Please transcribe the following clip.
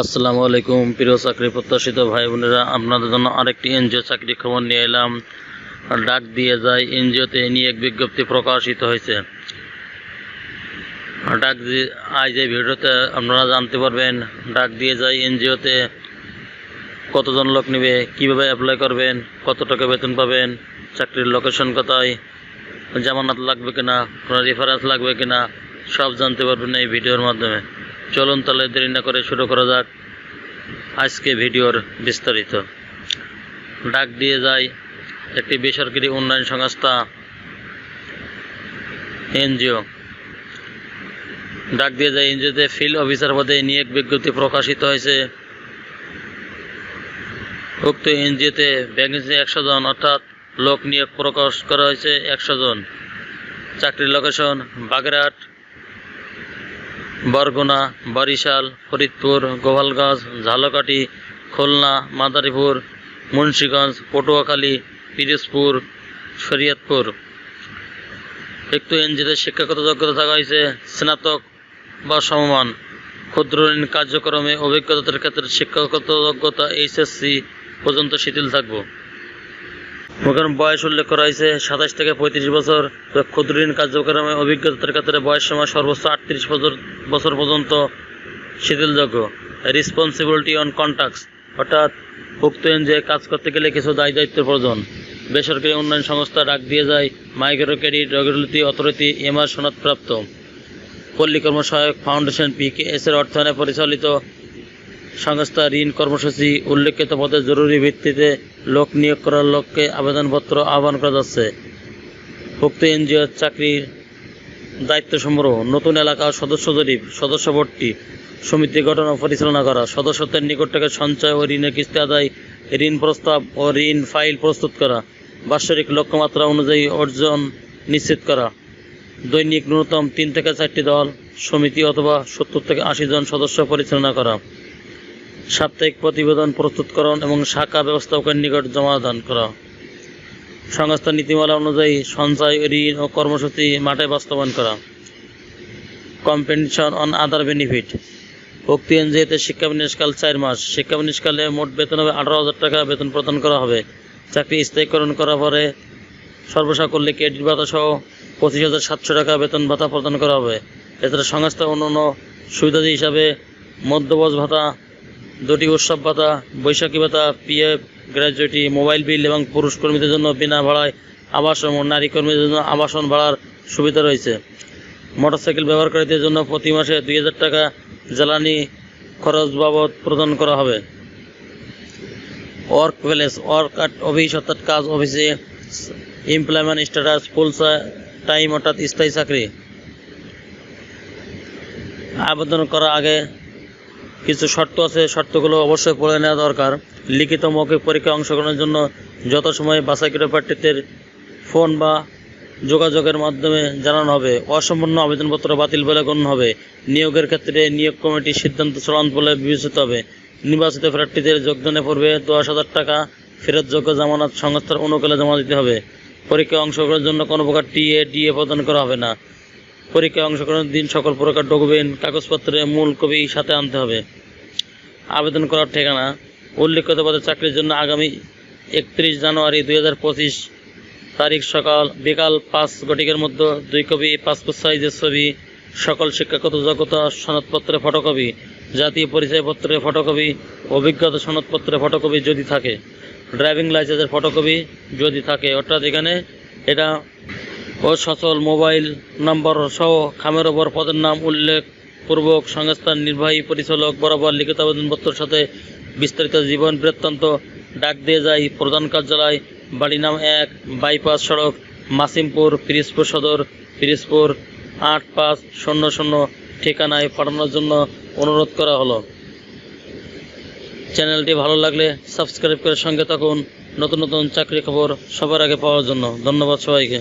আসসালামু আলাইকুম প্রিয় চাকরি প্রত্যাশিত ভাই বোনেরা, আপনাদের জন্য আরেকটি এনজিও চাকরি খবর নিয়ে এলাম। ডাক দিয়ে যায় এনজিওতে নিয়ে এক বিজ্ঞপ্তি প্রকাশিত হয়েছে। ডাক দিয়ে আজ এই ভিডিওতে আপনারা জানতে পারবেন ডাক দিয়ে যায় এনজিওতে কতজন লোক নেবে, কিভাবে অ্যাপ্লাই করবেন, কত টাকা বেতন পাবেন, চাকরির লোকেশন কোথায়, জামানত লাগবে কিনা, কোনো রেফারেন্স লাগবে কিনা, সব জানতে পারবেন এই ভিডিওর মাধ্যমে। চলুন তাহলে দেরি না করে শুরু করা যাক আজকে ভিডিওর বিস্তারিত। ডাক দিয়ে যায় একটি বেসরকারি উন্নয়ন সংস্থা এনজিও। ডাক দিয়ে যায় এনজিওতে ফিল্ড অফিসার পদে নিয়োগ বিজ্ঞপ্তি প্রকাশিত হয়েছে। উক্ত এনজিওতে ভ্যাকেন্সি 100 জন, অর্থাৎ লোক নিয়োগ প্রকাশ করা হয়েছে 100 জন। চাকরির লোকেশন বাগেরহাট, বরগুনা, বরিশাল, ফরিদপুর, গোপালগঞ্জ, ঝালকাঠি, খুলনা, মাদারীপুর, মুন্সিগঞ্জ, পটুয়াখালী, পিরোজপুর, শরীয়তপুর। উক্ত এনজিওতে শিক্ষাগত যোগ্যতা থাকা হয়েছে স্নাতক বা সমমান। ক্ষুদ্র ঋণ কার্যক্রমে অভিজ্ঞতার ক্ষেত্রে শিক্ষাগত যোগ্যতা HSC পর্যন্ত শিথিল থাকবে। ওখানে বয়স উল্লেখ করা হয়েছে 27 থেকে 35 বছর। ক্ষুদ্র ঋণ কার্যক্রমে অভিজ্ঞতার ক্ষেত্রে বয়স সীমা সর্বোচ্চ 38 বছর পর্যন্ত শিথিলযোগ্য। রেসপন্সিবিলিটি অন কন্ট্রাক্টস, অর্থাৎ উক্ত এনজিও কাজ করতে গেলে কিছু দায়িত্ব প্রয়োজন। বেসরকারি উন্নয়ন সংস্থা ডাক দিয়ে যায় micro credit regulatory authority MR সনদপ্রাপ্ত পল্লী কর্মসহায়ক ফাউন্ডেশন PKS এর অর্থায়নে পরিচালিত সংস্থা ঋণ কর্মসূচি। উল্লেখিত পদে জরুরি ভিত্তিতে লোক নিয়োগ করার লক্ষ্যে আবেদনপত্র আহ্বান করা যাচ্ছে। উক্ত এনজিওর চাকরির দায়িত্ব সমূহ: নতুন এলাকা সদস্য জরিপ, সদস্য ভর্তি, সমিতি গঠন ও পরিচালনা করা, সদস্যদের নিকট থেকে সঞ্চয় ও ঋণের কিস্তি আদায়, ঋণ প্রস্তাব ও ঋণ ফাইল প্রস্তুত করা, বাৎসরিক লক্ষ্যমাত্রা অনুযায়ী অর্জন নিশ্চিত করা, দৈনিক ন্যূনতম 3 থেকে 4টি দল, সমিতি অথবা 70 থেকে 80 জন সদস্য পরিচালনা করা, সাপ্তাহিক প্রতিবেদন প্রস্তুতকরণ এবং শাখা ব্যবস্থাপকের নিকট জমাদান করা, সংস্থার নীতিমালা অনুযায়ী সঞ্চয়, ঋণ ও কর্মসূচি মাঠে বাস্তবায়ন করা। Compensation on other benefit. উক্ত এনজিওতে শিক্ষাবিন্যাসকাল 4 মাস। শিক্ষাবিন্যাসকালে মোট বেতন হবে 18,000 টাকা বেতন প্রদান করা হবে। চাকরি স্থায়ীকরণ করার পরে সর্বসাকল্যে ক্রেডিট ভাতা সহ 25,700 টাকা বেতন ভাতা প্রদান করা হবে। এছাড়া সংস্থার অন্যান্য সুবিধাদি হিসাবে মধ্যবয়স ভাতা, 2টি উৎসব ভাতা, বৈশাখী ভাতা, PF, গ্র্যাজুইটি, মোবাইল বিল এবং পুরুষ কর্মীদের জন্য বিনা ভাড়ায় আবাস এবং নারী কর্মীদের জন্য আবাসন ভাড়ার সুবিধা রয়েছে। মোটরসাইকেল ব্যবহারকারীদের জন্য প্রতি মাসে 2,000 টাকা জ্বালানি খরচ বাবদ প্রদান করা হবে। Work place, work at office, অর্থাৎ কাজ অফিসে। এমপ্লয়মেন্ট স্ট্যাটাস ফুল টাইম, অর্থাৎ স্থায়ী চাকরি। আবেদন করার আগে কিছু শর্ত আছে, শর্তগুলো অবশ্যই পড়ে নেওয়া দরকার। লিখিত মৌখিক পরীক্ষায় অংশগ্রহণের জন্য যথাসময়ে বাছাইকৃত প্রার্থীদের ফোন বা যোগাযোগের মাধ্যমে জানানো হবে। অসম্পূর্ণ আবেদনপত্র বাতিল বলে গণ্য হবে। নিয়োগের ক্ষেত্রে নিয়োগ কমিটির সিদ্ধান্ত চূড়ান্ত বলে বিবেচিত হবে। নির্বাচিত প্রার্থীদের যোগদানের পূর্বে 10,000 টাকা ফেরতযোগ্য জামানত সংস্থার অনুকূলে জমা দিতে হবে। পরীক্ষায় অংশগ্রহণের জন্য কোনো প্রকার DA প্রদান করা হবে না। পরীক্ষায় অংশগ্রহণের দিন সকল প্রকার ডকুমেন্ট কাগজপত্রের মূল কপি সাথে আনতে হবে। আবেদন করার ঠিকানা: উল্লেখিত পদে চাকরির জন্য আগামী 31 জানুয়ারি 2025 তারিখ বিকাল 5 ঘটিকার মধ্যে 2 কপি পাসপোর্ট সাইজের ছবি, সকল শিক্ষাগত যোগ্যতা সনদপত্রের ফটোকপি, জাতীয় পরিচয়পত্রের ফটোকপি, অভিজ্ঞতা সনদপত্রের ফটোকপি যদি থাকে, ড্রাইভিং লাইসেন্সের ফটোকপি যদি থাকে, অর্থাৎ এখানে এটা ও সচল মোবাইল নম্বর সহ খামের ওপর পদের নাম উল্লেখপূর্বক সংস্থার নির্বাহী পরিচালক বরাবর লিখিত আবেদনপত্রের সাথে বিস্তারিত জীবন বৃত্তান্ত। ডাক দিয়ে যায় প্রধান কার্যালয়, বাড়ি নাম 1, বাইপাস সড়ক, মাসিমপুর, পিরোজপুর সদর, পিরোজপুর 8500। ঠিকানায় পাঠানোর জন্য অনুরোধ করা হলো। চ্যানেলটি ভালো লাগলে সাবস্ক্রাইব করে সঙ্গে থাকুন নতুন নতুন চাকরি খবর সবার আগে পাওয়ার জন্য। ধন্যবাদ সবাইকে।